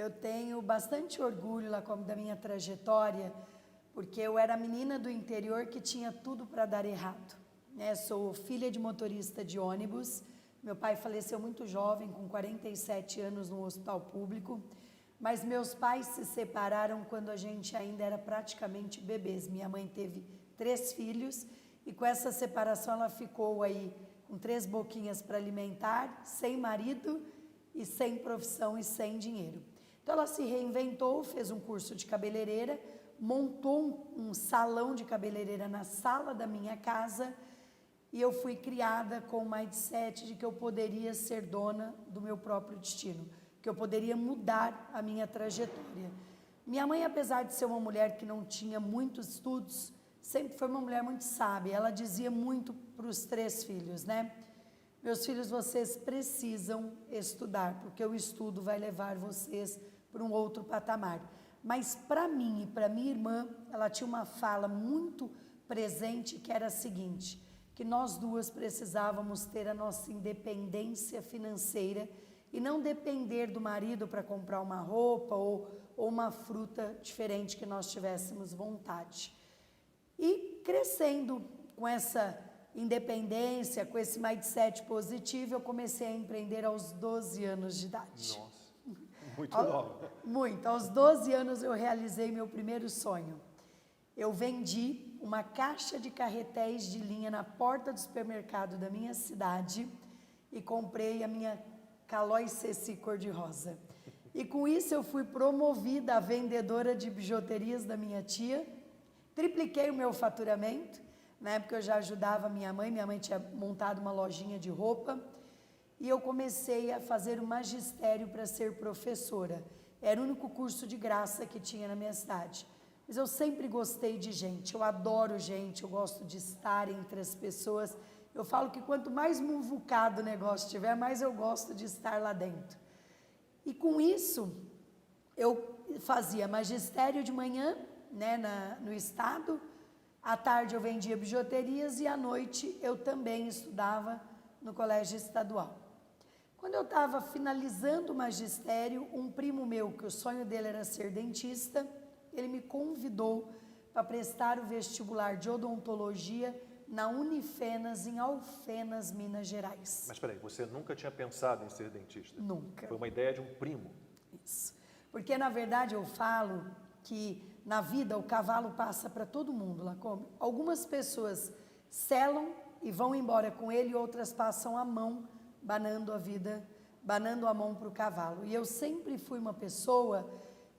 eu tenho bastante orgulho lá da minha trajetória, porque eu era a menina do interior que tinha tudo para dar errado, né? Sou filha de motorista de ônibus, meu pai faleceu muito jovem, com 47 anos no hospital público, mas meus pais se separaram quando a gente ainda era praticamente bebês. Minha mãe teve 3 filhos e com essa separação ela ficou aí com 3 boquinhas para alimentar, sem marido e sem profissão e sem dinheiro. Então ela se reinventou, fez um curso de cabeleireira, montou um salão de cabeleireira na sala da minha casa e eu fui criada com o mindset de que eu poderia ser dona do meu próprio destino, que eu poderia mudar a minha trajetória. Minha mãe, apesar de ser uma mulher que não tinha muitos estudos, sempre foi uma mulher muito sábia. Ela dizia muito para os 3 filhos, né? Meus filhos, vocês precisam estudar, porque o estudo vai levar vocês para um outro patamar. Mas para mim e para minha irmã, ela tinha uma fala muito presente que era a seguinte, que nós duas precisávamos ter a nossa independência financeira e não depender do marido para comprar uma roupa ou uma fruta diferente que nós tivéssemos vontade. E crescendo com essa independência, com esse mindset positivo, eu comecei a empreender aos 12 anos de idade. Nossa, muito nova. Muito. Aos 12 anos eu realizei meu primeiro sonho. Eu vendi uma caixa de carretéis de linha na porta do supermercado da minha cidade e comprei a minha Calói Ceci cor-de-rosa. E com isso eu fui promovida a vendedora de bijuterias da minha tia, tripliquei o meu faturamento, na época eu já ajudava minha mãe tinha montado uma lojinha de roupa, e eu comecei a fazer o magistério para ser professora. Era o único curso de graça que tinha na minha cidade. Mas eu sempre gostei de gente, eu adoro gente, eu gosto de estar entre as pessoas. Eu falo que quanto mais muvucado o negócio tiver, mais eu gosto de estar lá dentro. E com isso, eu fazia magistério de manhã, né, no estado, à tarde eu vendia bijuterias e à noite eu também estudava no colégio estadual. Quando eu estava finalizando o magistério, um primo meu, que o sonho dele era ser dentista, ele me convidou para prestar o vestibular de odontologia na Unifenas, em Alfenas, Minas Gerais. Mas peraí, você nunca tinha pensado em ser dentista? Nunca. Foi uma ideia de um primo? Isso. Porque, na verdade, eu falo que na vida o cavalo passa para todo mundo, Lacombe. Algumas pessoas selam e vão embora com ele, e outras passam a mão, banando a mão para o cavalo. E eu sempre fui uma pessoa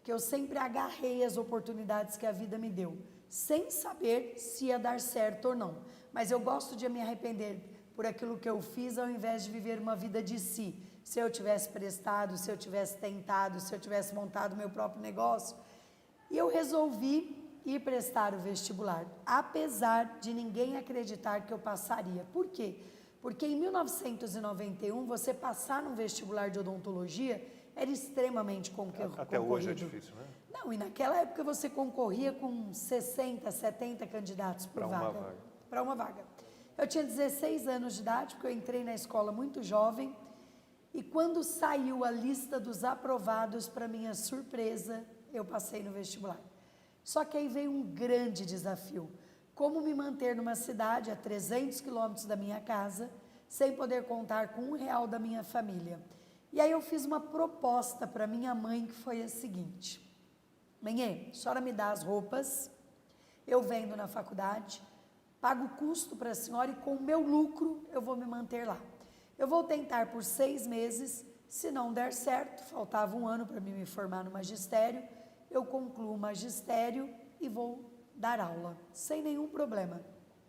que eu sempre agarrei as oportunidades que a vida me deu, sem saber se ia dar certo ou não. Mas eu gosto de me arrepender por aquilo que eu fiz, ao invés de viver uma vida de si. Se eu tivesse prestado, se eu tivesse tentado, se eu tivesse montado meu próprio negócio. E eu resolvi ir prestar o vestibular, apesar de ninguém acreditar que eu passaria. Por quê? Porque em 1991, você passar num vestibular de odontologia era extremamente concorrido. Até hoje é difícil, né? Não, e naquela época você concorria com 60, 70 candidatos por vaga. Para uma vaga. Eu tinha 16 anos de idade, porque eu entrei na escola muito jovem, e quando saiu a lista dos aprovados, para minha surpresa, eu passei no vestibular. Só que aí veio um grande desafio. Como me manter numa cidade a 300 quilômetros da minha casa, sem poder contar com R$1 da minha família. E aí eu fiz uma proposta para minha mãe, que foi a seguinte: mãe, a senhora me dá as roupas, eu vendo na faculdade, pago o custo para a senhora e com o meu lucro eu vou me manter lá. Eu vou tentar por 6 meses, se não der certo, faltava 1 ano para me formar no magistério, eu concluo o magistério e vou dar aula, sem nenhum problema.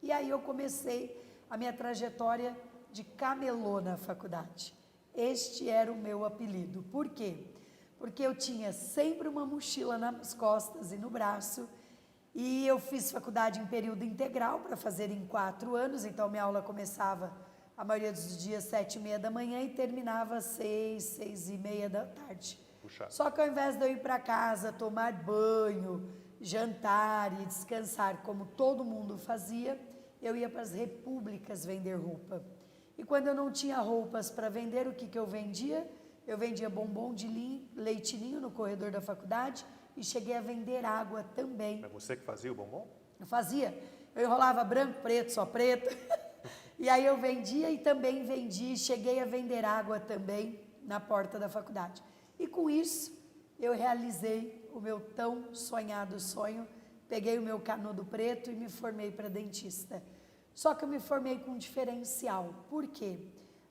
E aí eu comecei a minha trajetória de camelô na faculdade. Este era o meu apelido. Por quê? Porque eu tinha sempre uma mochila nas costas e no braço, e eu fiz faculdade em período integral para fazer em 4 anos, então minha aula começava a maioria dos dias 7h30 da manhã e terminava 6h30 da tarde. Puxado. Só que ao invés de eu ir para casa, tomar banho, jantar e descansar como todo mundo fazia, eu ia para as repúblicas vender roupa. E quando eu não tinha roupas para vender, o que eu vendia? eu vendia bombom de leitinho no corredor da faculdade e cheguei a vender água também. É você que fazia o bombom? Eu fazia, eu enrolava branco, preto, só preto. E aí eu vendia e também vendi, cheguei a vender água também na porta da faculdade. E com isso, eu realizei o meu tão sonhado sonho, peguei o meu canudo preto e me formei para dentista. Só que eu me formei com um diferencial. Por quê?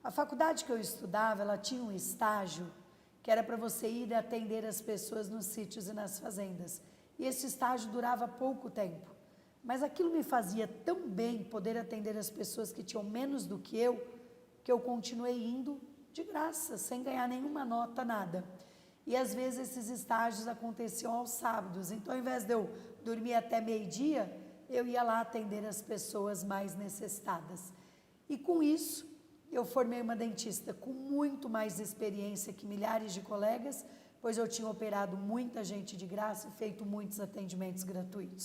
A faculdade que eu estudava, ela tinha um estágio que era para você ir atender as pessoas nos sítios e nas fazendas. E esse estágio durava pouco tempo. Mas aquilo me fazia tão bem poder atender as pessoas que tinham menos do que eu continuei indo de graça, sem ganhar nenhuma nota, nada. E às vezes esses estágios aconteciam aos sábados. Então, ao invés de eu dormir até meio-dia, eu ia lá atender as pessoas mais necessitadas. E com isso, eu formei uma dentista com muito mais experiência que milhares de colegas, pois eu tinha operado muita gente de graça e feito muitos atendimentos gratuitos.